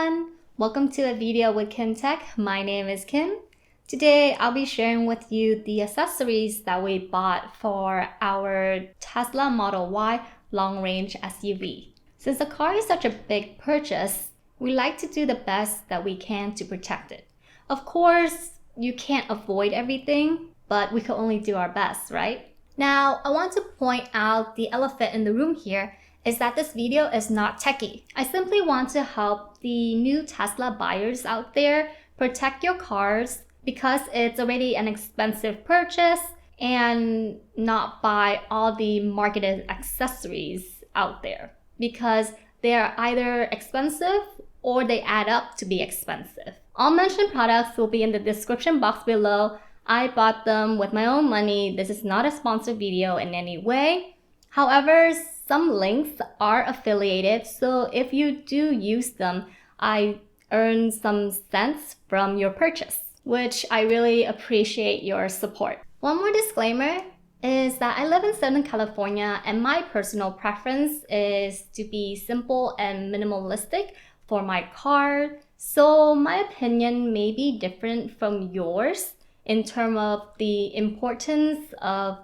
everyone! Welcome to a video with Kim Tech. My name is Kim. Today I'll be sharing with you the accessories that we bought for our Tesla Model Y long-range SUV. Since the car is such a big purchase, we like to do the best that we can to protect it. Of course, you can't avoid everything, but we can only do our best, right? Now, I want to point out the elephant in the room here is that this video is not techie. I simply want to help the new Tesla buyers out there protect your cars because it's already an expensive purchase and not buy all the marketed accessories out there because they're either expensive or they add up to be expensive. All mentioned products will be in the description box below. I bought them with my own money. This is not a sponsored video in any way. However, some links are affiliated, so if you do use them, I earn some cents from your purchase, which I really appreciate your support. One more disclaimer is that I live in Southern California and my personal preference is to be simple and minimalistic for my car, so my opinion may be different from yours in terms of the importance of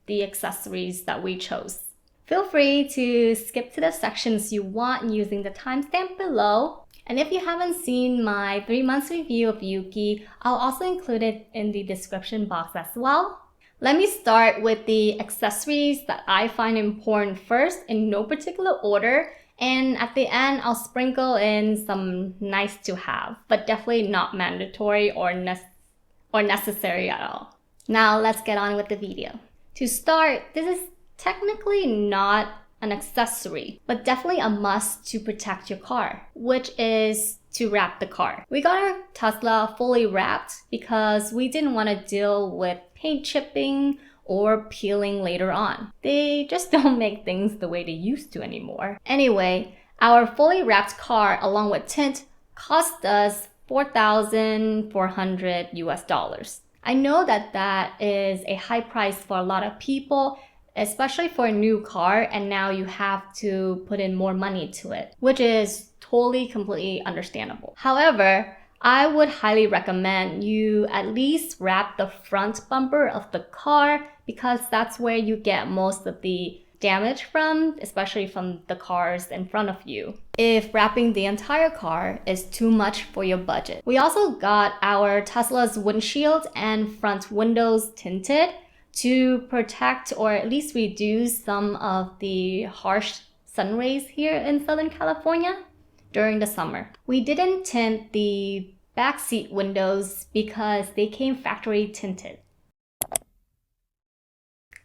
the accessories that we chose. Feel free to skip to the sections you want using the timestamp below. And if you haven't seen my 3 months review of Yuki, I'll also include it in the description box as well. Let me start with the accessories that I find important first in no particular order. And at the end, I'll sprinkle in some nice to have, but definitely not mandatory or necessary at all. Now let's get on with the video. To start, this is technically not an accessory, but definitely a must to protect your car, which is to wrap the car. We got our Tesla fully wrapped because we didn't want to deal with paint chipping or peeling later on. They just don't make things the way they used to anymore. Anyway, our fully wrapped car along with tint cost us $4,400 US. I know that that is a high price for a lot of people, especially for a new car, and now you have to put in more money to it, which is totally, completely understandable. However, I would highly recommend you at least wrap the front bumper of the car because that's where you get most of the damage from, especially from the cars in front of you, if wrapping the entire car is too much for your budget. We also got our Tesla's windshield and front windows tinted to protect or at least reduce some of the harsh sun rays here in Southern California during the summer. We didn't tint the backseat windows because they came factory tinted.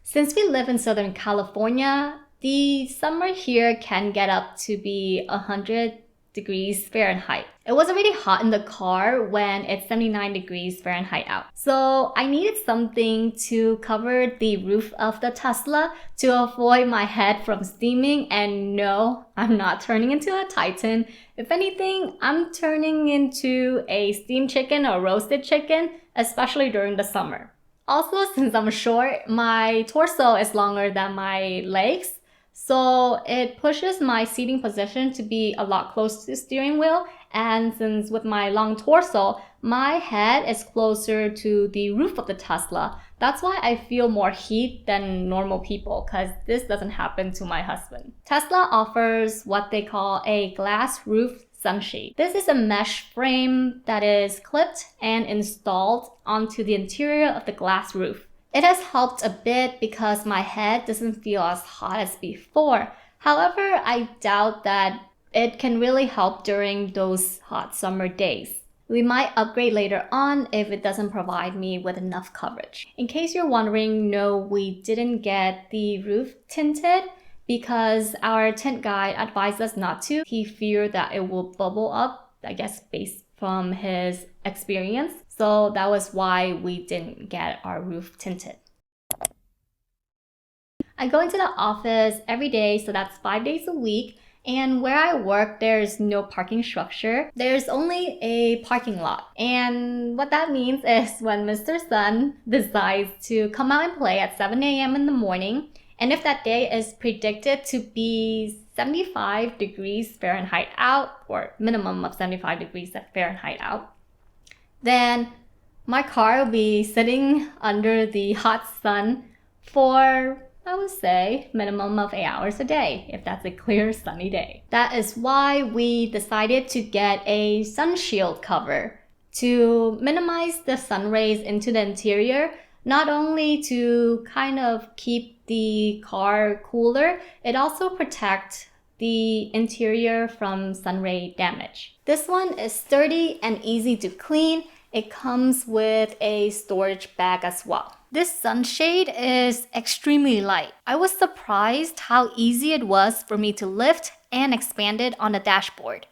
Since we live in Southern California, the summer here can get up to be 100 degrees Fahrenheit. It was already hot in the car when it's 79 degrees Fahrenheit out. So I needed something to cover the roof of the Tesla to avoid my head from steaming, and no, I'm not turning into a Titan. If anything, I'm turning into a steamed chicken or roasted chicken, especially during the summer. Also, since I'm short, my torso is longer than my legs, so it pushes my seating position to be a lot closer to the steering wheel. And since with my long torso, my head is closer to the roof of the Tesla, that's why I feel more heat than normal people, because this doesn't happen to my husband. Tesla offers what they call a glass roof sunshade. This is a mesh frame that is clipped and installed onto the interior of the glass roof. It has helped a bit because my head doesn't feel as hot as before. However, I doubt that it can really help during those hot summer days. We might upgrade later on if it doesn't provide me with enough coverage. In case you're wondering, no, we didn't get the roof tinted because our tint guy advised us not to. He feared that it will bubble up, I guess based from his experience. So that was why we didn't get our roof tinted. I go into the office every day, so that's 5 days a week. And where I work, there's no parking structure. There's only a parking lot. And what that means is when Mr. Sun decides to come out and play at 7 a.m. in the morning, and if that day is predicted to be 75 degrees Fahrenheit out, or minimum of 75 degrees Fahrenheit out, then my car will be sitting under the hot sun for, I would say, minimum of 8 hours a day, if that's a clear sunny day. That is why we decided to get a sun shield cover to minimize the sun rays into the interior, not only to kind of keep the car cooler, it also protects the interior from sun ray damage. This one is sturdy and easy to clean. It comes with a storage bag as well. This sunshade is extremely light. I was surprised how easy it was for me to lift and expand it on the dashboard.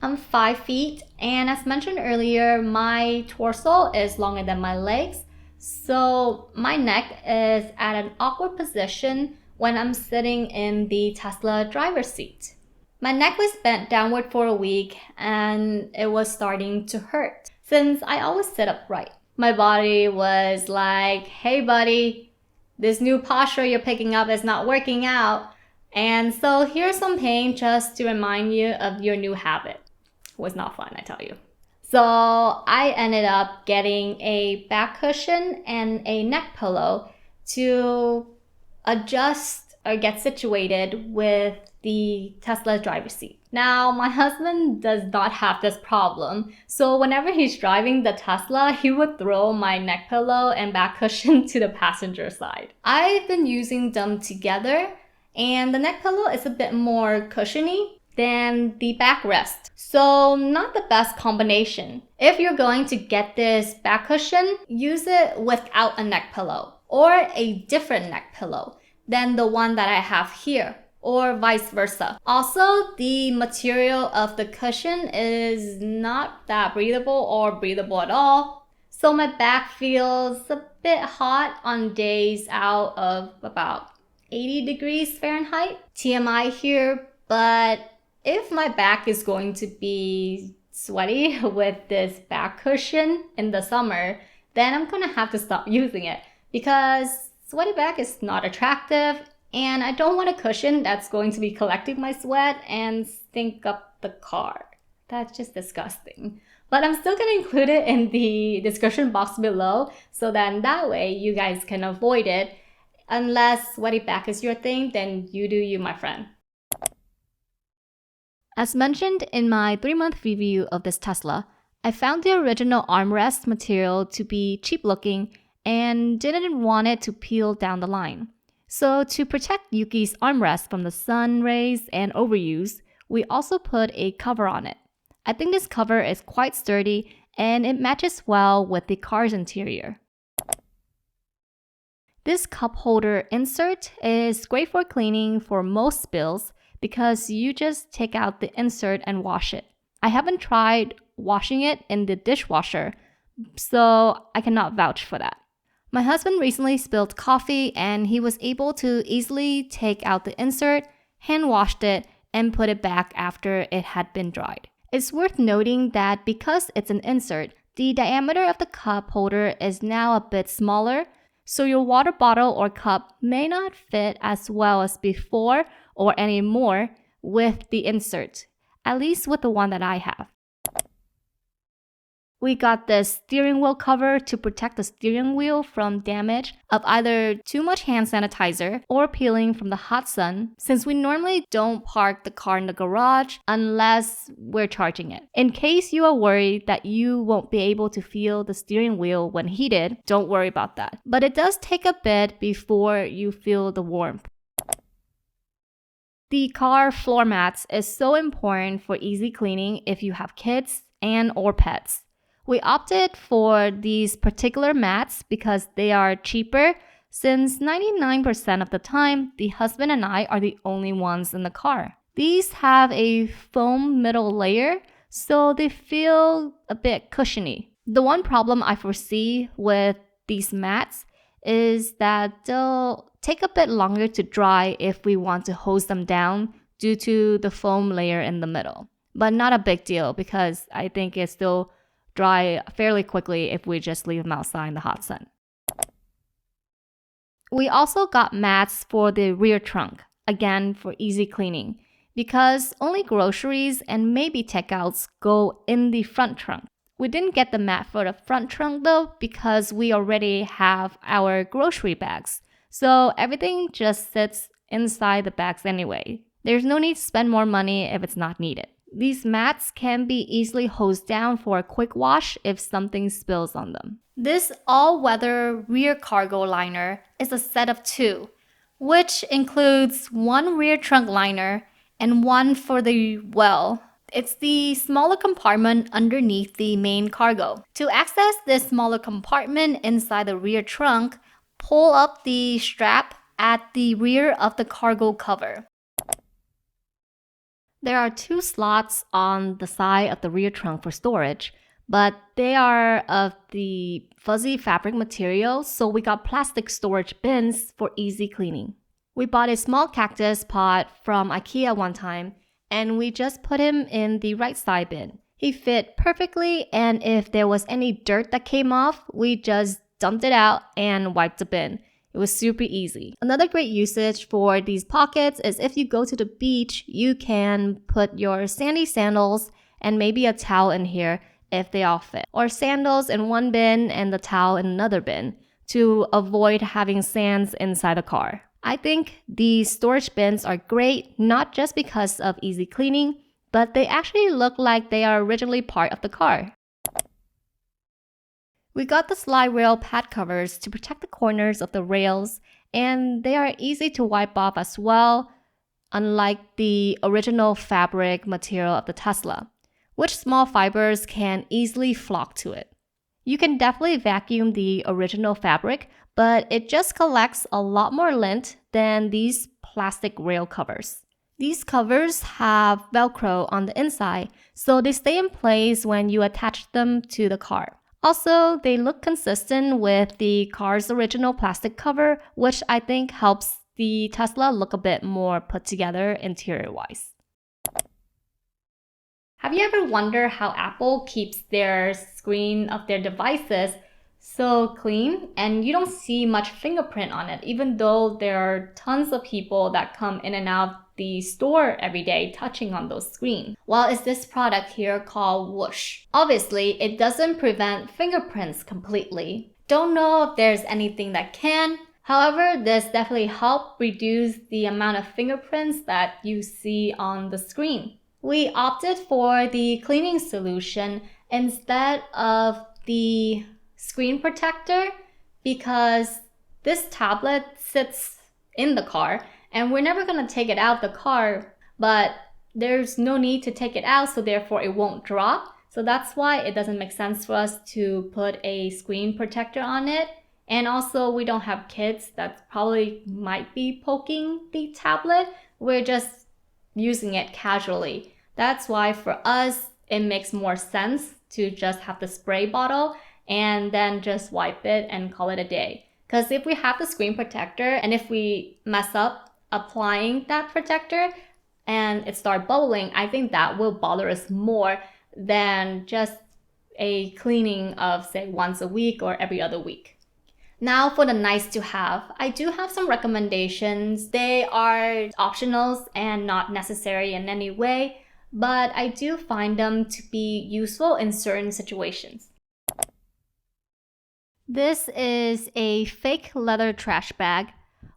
I'm 5 feet, and as mentioned earlier, my torso is longer than my legs, so my neck is at an awkward position when I'm sitting in the Tesla driver's seat. My neck was bent downward for a week, and it was starting to hurt since I always sit upright. My body was like, hey buddy, this new posture you're picking up is not working out, and so here's some pain just to remind you of your new habit. Was not fun, I tell you. So I ended up getting a back cushion and a neck pillow to adjust or get situated with the Tesla driver's seat. Now, my husband does not have this problem, so whenever he's driving the Tesla, he would throw my neck pillow and back cushion to the passenger side. I've been using them together, and the neck pillow is a bit more cushiony than the backrest. So not the best combination. If you're going to get this back cushion, use it without a neck pillow or a different neck pillow than the one that I have here, or vice versa. Also, the material of the cushion is not that breathable or breathable at all. So my back feels a bit hot on days out of about 80 degrees Fahrenheit. TMI here, but if my back is going to be sweaty with this back cushion in the summer, then I'm gonna have to stop using it because sweaty back is not attractive, and I don't want a cushion that's going to be collecting my sweat and stink up the car. That's just disgusting. But I'm still gonna include it in the description box below so that way you guys can avoid it. Unless sweaty back is your thing, then you do you, my friend. As mentioned in my 3-month review of this Tesla, I found the original armrest material to be cheap looking and didn't want it to peel down the line. So to protect Yuki's armrest from the sun rays and overuse, we also put a cover on it. I think this cover is quite sturdy and it matches well with the car's interior. This cup holder insert is great for cleaning for most spills because you just take out the insert and wash it. I haven't tried washing it in the dishwasher, so I cannot vouch for that. My husband recently spilled coffee and he was able to easily take out the insert, hand washed it, and put it back after it had been dried. It's worth noting that because it's an insert, the diameter of the cup holder is now a bit smaller, so your water bottle or cup may not fit as well as before or anymore with the insert, at least with the one that I have. We got this steering wheel cover to protect the steering wheel from damage of either too much hand sanitizer or peeling from the hot sun, since we normally don't park the car in the garage unless we're charging it. In case you are worried that you won't be able to feel the steering wheel when heated, don't worry about that. But it does take a bit before you feel the warmth. The car floor mats is so important for easy cleaning if you have kids and or pets. We opted for these particular mats because they are cheaper, since 99% of the time, the husband and I are the only ones in the car. These have a foam middle layer, so they feel a bit cushiony. The one problem I foresee with these mats is that they'll take a bit longer to dry if we want to hose them down due to the foam layer in the middle. But not a big deal because I think it's still dry fairly quickly if we just leave them outside in the hot sun. We also got mats for the rear trunk. again for easy cleaning, because only groceries and maybe takeouts go in the front trunk. We didn't get the mat for the front trunk though, because we already have our grocery bags. So everything just sits inside the bags anyway. There's no need to spend more money if it's not needed. These mats can be easily hosed down for a quick wash if something spills on them. This all-weather rear cargo liner is a set of two, which includes one rear trunk liner and one for the well. It's the smaller compartment underneath the main cargo. To access this smaller compartment inside the rear trunk, pull up the strap at the rear of the cargo cover. There are two slots on the side of the rear trunk for storage, but they are of the fuzzy fabric material, so we got plastic storage bins for easy cleaning. We bought a small cactus pot from IKEA one time, and we just put him in the right side bin. He fit perfectly, and if there was any dirt that came off, we just dumped it out and wiped the bin. It was super easy. Another great usage for these pockets is if you go to the beach, you can put your sandy sandals and maybe a towel in here if they all fit. Or sandals in one bin and the towel in another bin to avoid having sands inside the car. I think these storage bins are great not just because of easy cleaning, but they actually look like they are originally part of the car. We got the slide rail pad covers to protect the corners of the rails, and they are easy to wipe off as well, unlike the original fabric material of the Tesla, which small fibers can easily flock to it. You can definitely vacuum the original fabric, but it just collects a lot more lint than these plastic rail covers. These covers have Velcro on the inside, so they stay in place when you attach them to the car. Also, they look consistent with the car's original plastic cover, which I think helps the Tesla look a bit more put together interior-wise. Have you ever wondered how Apple keeps their screen of their devices so clean and you don't see much fingerprint on it, even though there are tons of people that come in and out the store every day touching on those screens? Well, it's this product here called Whoosh. Obviously, it doesn't prevent fingerprints completely. Don't know if there's anything that can. However, this definitely helps reduce the amount of fingerprints that you see on the screen. We opted for the cleaning solution instead of the screen protector because this tablet sits in the car and we're never going to take it out the car, but there's no need to take it out, so therefore it won't drop. So that's why it doesn't make sense for us to put a screen protector on it. And also we don't have kids that probably might be poking the tablet. We're just using it casually. That's why for us, it makes more sense to just have the spray bottle and then just wipe it and call it a day. Because if we have the screen protector and if we mess up applying that protector and it starts bubbling, I think that will bother us more than just a cleaning of say once a week or every other week. Now for the nice to have, I do have some recommendations. They are optionals and not necessary in any way, but I do find them to be useful in certain situations. This is a fake leather trash bag.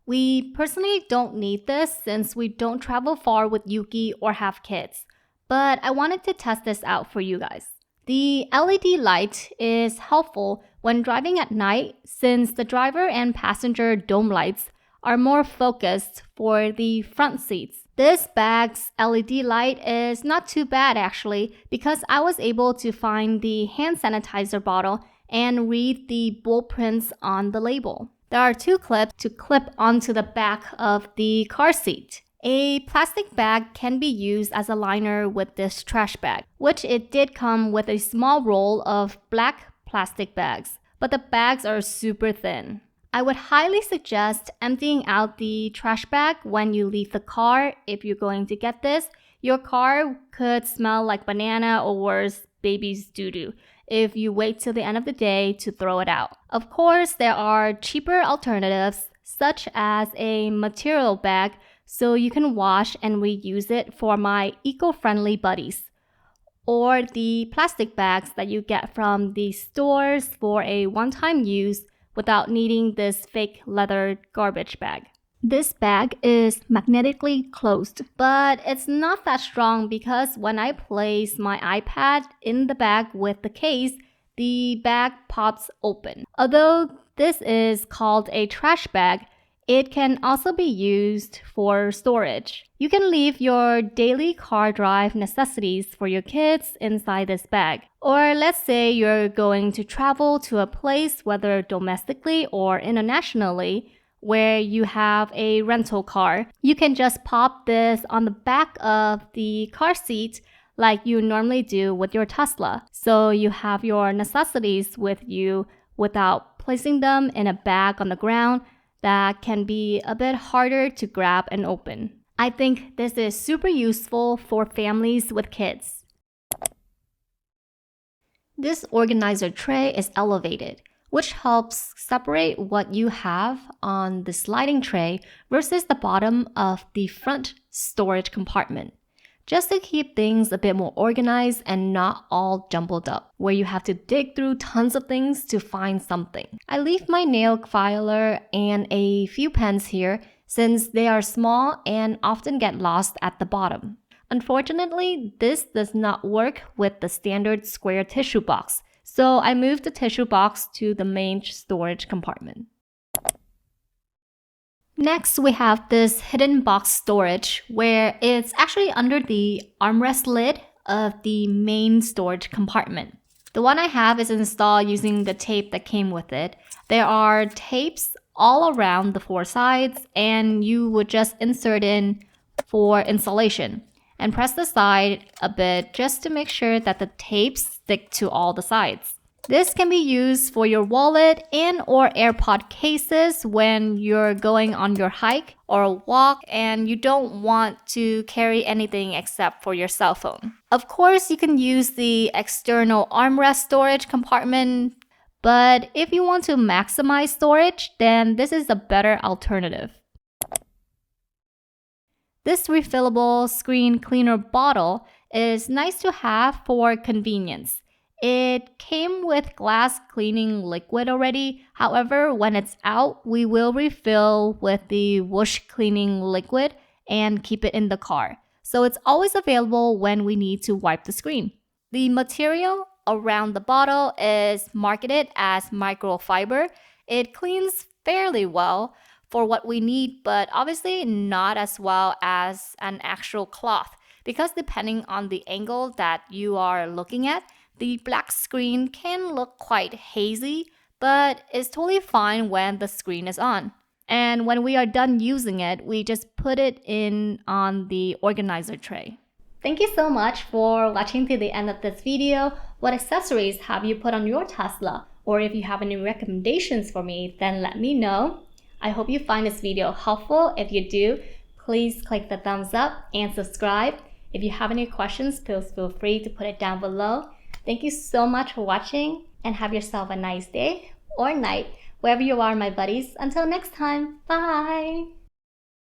We personally don't need this since we don't travel far with Yuki or have kids, but I wanted to test this out for you guys. The LED light is helpful when driving at night since the driver and passenger dome lights are more focused for the front seats. This bag's LED light is not too bad actually because I was able to find the hand sanitizer bottle and read the bold prints on the label. There are two clips to clip onto the back of the car seat. A plastic bag can be used as a liner with this trash bag, which it did come with a small roll of black plastic bags, but the bags are super thin. I would highly suggest emptying out the trash bag when you leave the car if you're going to get this. Your car could smell like banana or worse, baby's doo-doo if you wait till the end of the day to throw it out. Of course, there are cheaper alternatives such as a material bag so you can wash and reuse it for my eco-friendly buddies. Or the plastic bags that you get from the stores for a one-time use without needing this fake leather garbage bag. This bag is magnetically closed, but it's not that strong because when I place my iPad in the bag with the case, the bag pops open. Although this is called a trash bag, it can also be used for storage. You can leave your daily car drive necessities for your kids inside this bag. Or let's say you're going to travel to a place, whether domestically or internationally, where you have a rental car. You can just pop this on the back of the car seat like you normally do with your Tesla. So you have your necessities with you without placing them in a bag on the ground that can be a bit harder to grab and open. I think this is super useful for families with kids. This organizer tray is elevated, which helps separate what you have on the sliding tray versus the bottom of the front storage compartment, just to keep things a bit more organized and not all jumbled up, where you have to dig through tons of things to find something. I leave my nail filer and a few pens here since they are small and often get lost at the bottom. Unfortunately, this does not work with the standard square tissue box, so I moved the tissue box to the main storage compartment. Next, we have this hidden box storage where it's actually under the armrest lid of the main storage compartment. The one I have is installed using the tape that came with it. There are tapes all around the four sides, and you would just insert in for installation and press the side a bit just to make sure that the tapes stick to all the sides. This can be used for your wallet and or AirPod cases when you're going on your hike or a walk and you don't want to carry anything except for your cell phone. Of course, you can use the external armrest storage compartment, but if you want to maximize storage, then this is a better alternative. This refillable screen cleaner bottle is nice to have for convenience. It came with glass cleaning liquid already. However, when it's out, we will refill with the Whoosh cleaning liquid and keep it in the car. So it's always available when we need to wipe the screen. The material around the bottle is marketed as microfiber. It cleans fairly well for what we need, but obviously not as well as an actual cloth, because depending on the angle that you are looking at, the black screen can look quite hazy, but it's totally fine when the screen is on. And when we are done using it, we just put it in on the organizer tray. Thank you so much for watching to the end of this video. What accessories have you put on your Tesla? Or if you have any recommendations for me, then let me know. I hope you find this video helpful. If you do, please click the thumbs up and subscribe. If you have any questions, please feel free to put it down below. Thank you so much for watching and have yourself a nice day or night, wherever you are, my buddies. Until next time, bye!